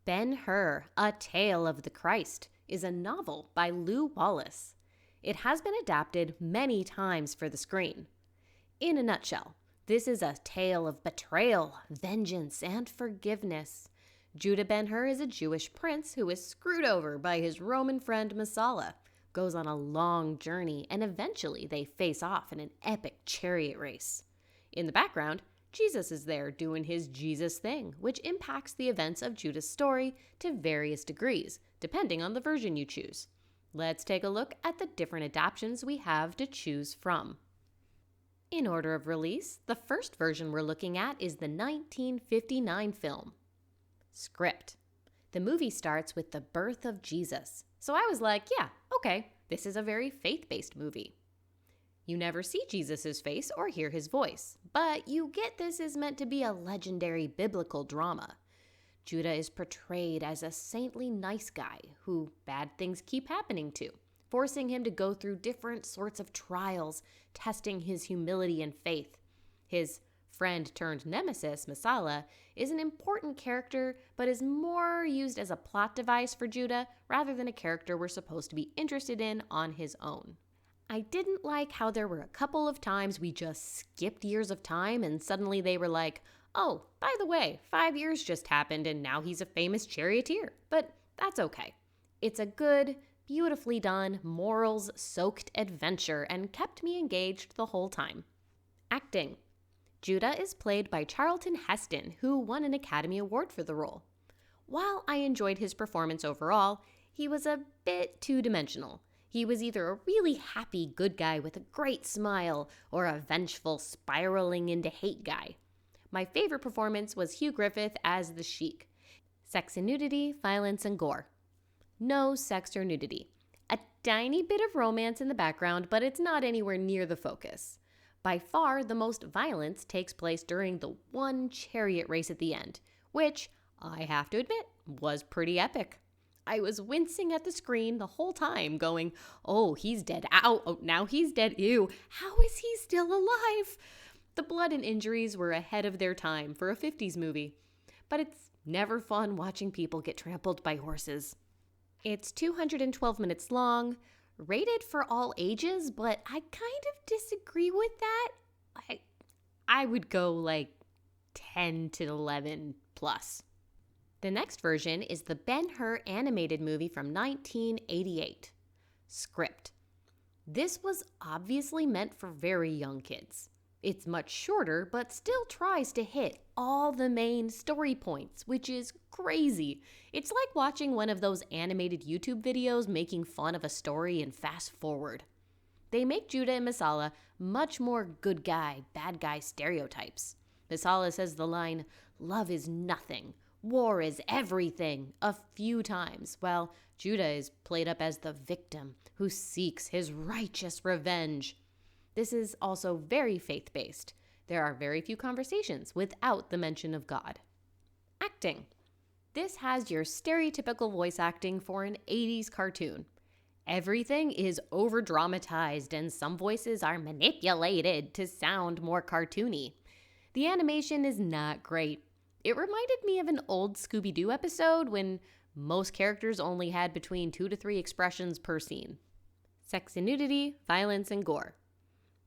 Ben Hur, A Tale of the Christ, is a novel by Lew Wallace. It has been adapted many times for the screen. In a nutshell, this is a tale of betrayal, vengeance, and forgiveness. Judah Ben Hur is a Jewish prince who is screwed over by his Roman friend Messala, goes on a long journey, and eventually they face off in an epic chariot race. In the background, Jesus is there doing his Jesus thing, which impacts the events of Judah's story to various degrees, depending on the version you choose. Let's take a look at the different adaptations we have to choose from. In order of release, the first version we're looking at is the 1959 film. Script. The movie starts with the birth of Jesus. So I was like, yeah, okay, this is a very faith-based movie. You never see Jesus' face or hear his voice, but you get this is meant to be a legendary biblical drama. Judah is portrayed as a saintly nice guy who bad things keep happening to, forcing him to go through different sorts of trials, testing his humility and faith. His friend turned nemesis, Messala, is an important character, but is more used as a plot device for Judah rather than a character we're supposed to be interested in on his own. I didn't like how there were a couple of times we just skipped years of time and suddenly they were like, oh, by the way, 5 years just happened and now he's a famous charioteer. But that's okay. It's a good, beautifully done, morals-soaked adventure and kept me engaged the whole time. Acting. Judah is played by Charlton Heston, who won an Academy Award for the role. While I enjoyed his performance overall, he was a bit two-dimensional. He was either a really happy good guy with a great smile or a vengeful spiraling into hate guy. My favorite performance was Hugh Griffith as the Sheik. Sex and nudity, violence and gore. No sex or nudity. A tiny bit of romance in the background, but it's not anywhere near the focus. By far, the most violence takes place during the one chariot race at the end, which, I have to admit, was pretty epic. I was wincing at the screen the whole time going, oh, he's dead. Ow, oh, now he's dead. Ew, how is he still alive? The blood and injuries were ahead of their time for a 50s movie. But it's never fun watching people get trampled by horses. It's 212 minutes long, rated for all ages, but I kind of disagree with that. I would go like 10 to 11 plus. The next version is the Ben Hur animated movie from 1988. Script. This was obviously meant for very young kids. It's much shorter, but still tries to hit all the main story points, which is crazy. It's like watching one of those animated YouTube videos making fun of a story and fast forward. They make Judah and Messala much more good guy, bad guy stereotypes. Messala says the line, "Love is nothing. War is everything," a few times, while Judah is played up as the victim who seeks his righteous revenge. This is also very faith-based. There are very few conversations without the mention of God. Acting. This has your stereotypical voice acting for an 80s cartoon. Everything is over-dramatized and some voices are manipulated to sound more cartoony. The animation is not great. It reminded me of an old Scooby-Doo episode when most characters only had between 2 to 3 expressions per scene. Sex and nudity, violence and gore.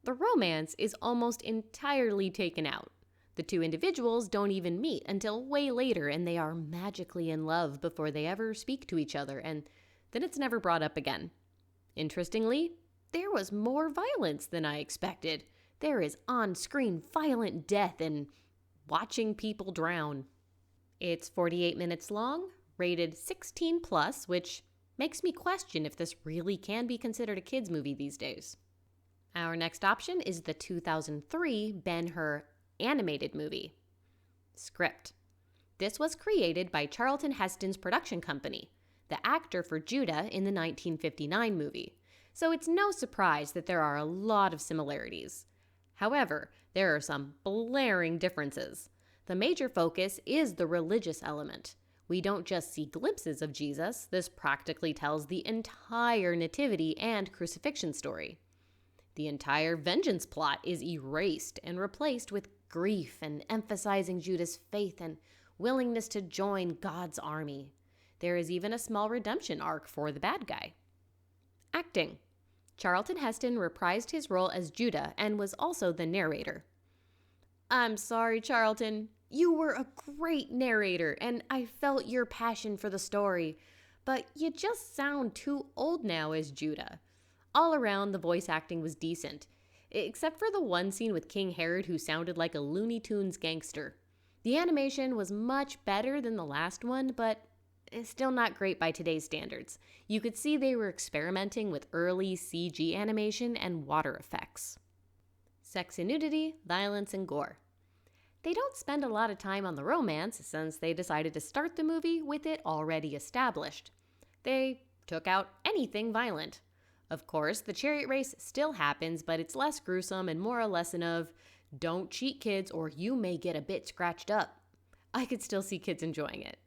The romance is almost entirely taken out. The two individuals don't even meet until way later and they are magically in love before they ever speak to each other, and then it's never brought up again. Interestingly, there was more violence than I expected. There is on-screen violent death and watching people drown. It's 48 minutes long, rated 16 plus, which makes me question if this really can be considered a kids movie these days. Our next option is the 2003 Ben Hur animated movie. Script. This was created by Charlton Heston's production company, the actor for Judah in the 1959 movie, so it's no surprise that there are a lot of similarities. However, there are some blaring differences. The major focus is the religious element. We don't just see glimpses of Jesus, this practically tells the entire nativity and crucifixion story. The entire vengeance plot is erased and replaced with grief and emphasizing Judah's faith and willingness to join God's army. There is even a small redemption arc for the bad guy. Acting. Charlton Heston reprised his role as Judah and was also the narrator. I'm sorry, Charlton. You were a great narrator, and I felt your passion for the story, but you just sound too old now as Judah. All around, the voice acting was decent, except for the one scene with King Herod who sounded like a Looney Tunes gangster. The animation was much better than the last one, but it's still not great by today's standards. You could see they were experimenting with early CG animation and water effects. Sex and nudity, violence, and gore. They don't spend a lot of time on the romance since they decided to start the movie with it already established. They took out anything violent. Of course, the chariot race still happens, but it's less gruesome and more a lesson of, don't cheat, kids, or you may get a bit scratched up. I could still see kids enjoying it.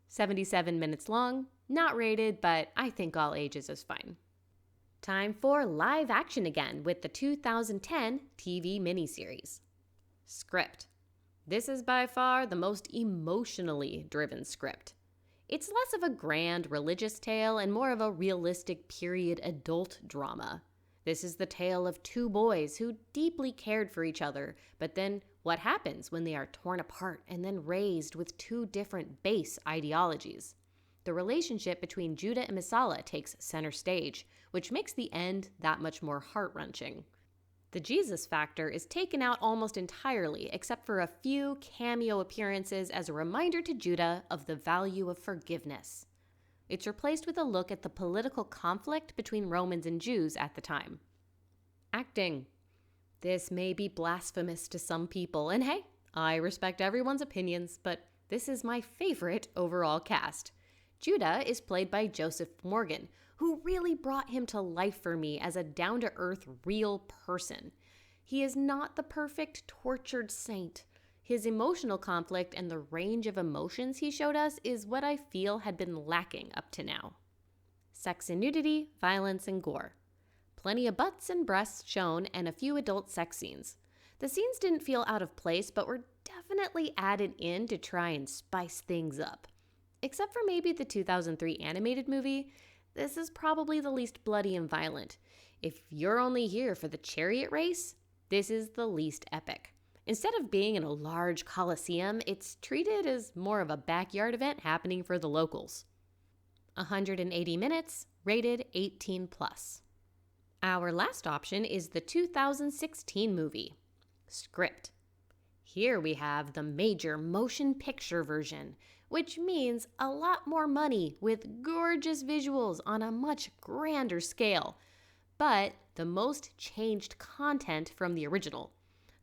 77 minutes long, not rated, but I think all ages is fine. Time for live action again with the 2010 TV miniseries. Script. This is by far the most emotionally driven script. It's less of a grand religious tale and more of a realistic period adult drama. This is the tale of two boys who deeply cared for each other, but then what happens when they are torn apart and then raised with two different base ideologies? The relationship between Judah and Messala takes center stage, which makes the end that much more heart-wrenching. The Jesus factor is taken out almost entirely, except for a few cameo appearances as a reminder to Judah of the value of forgiveness. It's replaced with a look at the political conflict between Romans and Jews at the time. Acting. This may be blasphemous to some people, and hey, I respect everyone's opinions, but this is my favorite overall cast. Judah is played by Joseph Morgan, who really brought him to life for me as a down-to-earth, real person. He is not the perfect, tortured saint. His emotional conflict and the range of emotions he showed us is what I feel had been lacking up to now. Sex and nudity, violence, and gore. Plenty of butts and breasts shown and a few adult sex scenes. The scenes didn't feel out of place, but were definitely added in to try and spice things up. Except for maybe the 2003 animated movie, this is probably the least bloody and violent. If you're only here for the chariot race, this is the least epic. Instead of being in a large coliseum, it's treated as more of a backyard event happening for the locals. 180 minutes, rated 18+. Our last option is the 2016 movie, Script. Here we have the major motion picture version, which means a lot more money with gorgeous visuals on a much grander scale, but the most changed content from the original.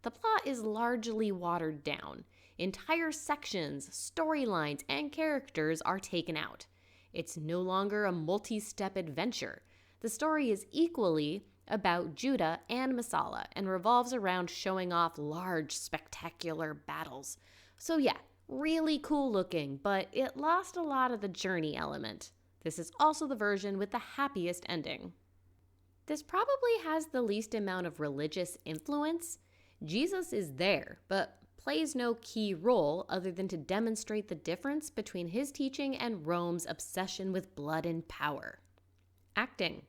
The plot is largely watered down. Entire sections, storylines, and characters are taken out. It's no longer a multi-step adventure. The story is equally about Judah and Messala and revolves around showing off large, spectacular battles. So yeah, really cool looking, but it lost a lot of the journey element. This is also the version with the happiest ending. This probably has the least amount of religious influence. Jesus is there, but plays no key role other than to demonstrate the difference between his teaching and Rome's obsession with blood and power. Acting.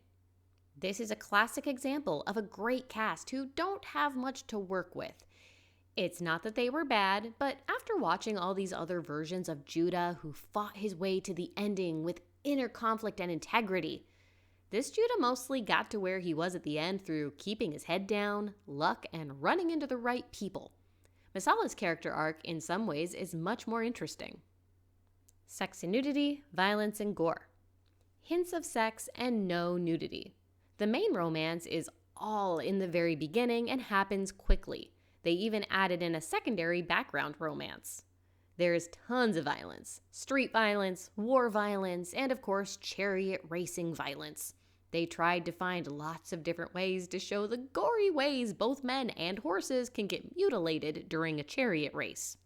This is a classic example of a great cast who don't have much to work with. It's not that they were bad, but after watching all these other versions of Judah who fought his way to the ending with inner conflict and integrity, this Judah mostly got to where he was at the end through keeping his head down, luck, and running into the right people. Messala's character arc, in some ways, is much more interesting. Sex and nudity, violence, and gore. Hints of sex and no nudity. The main romance is all in the very beginning and happens quickly. They even added in a secondary background romance. There is tons of violence, street violence, war violence, and of course, chariot racing violence. They tried to find lots of different ways to show the gory ways both men and horses can get mutilated during a chariot race.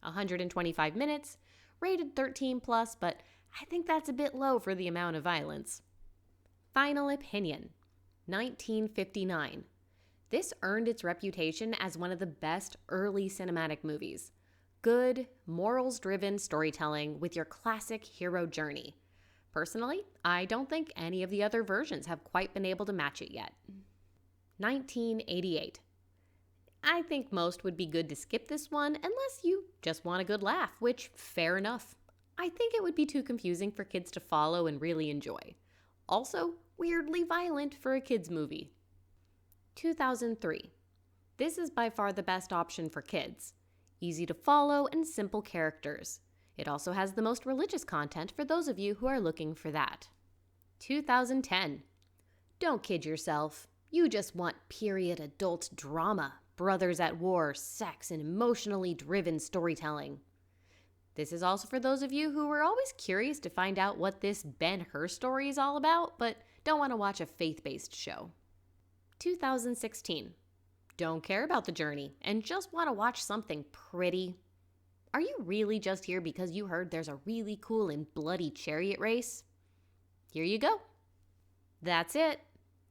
125 minutes, rated 13+, but I think that's a bit low for the amount of violence. Final opinion, 1959. This earned its reputation as one of the best early cinematic movies. good, morals-driven storytelling with your classic hero journey. Personally, I don't think any of the other versions have quite been able to match it yet. 1988. I think most would be good to skip this one unless you just want a good laugh, which, fair enough. I think it would be too confusing for kids to follow and really enjoy. Also, weirdly violent for a kids' movie. 2003. This is by far the best option for kids. Easy to follow and simple characters. It also has the most religious content for those of you who are looking for that. 2010. Don't kid yourself. You just want period adult drama, brothers at war, sex, and emotionally driven storytelling. This is also for those of you who were always curious to find out what this Ben Hur story is all about, but don't want to watch a faith-based show. 2016. Don't care about the journey and just want to watch something pretty. Are you really just here because you heard there's a really cool and bloody chariot race? Here you go. That's it.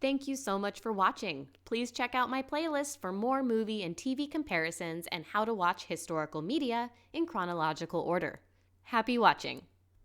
Thank you so much for watching. Please check out my playlist for more movie and TV comparisons and how to watch historical media in chronological order. Happy watching!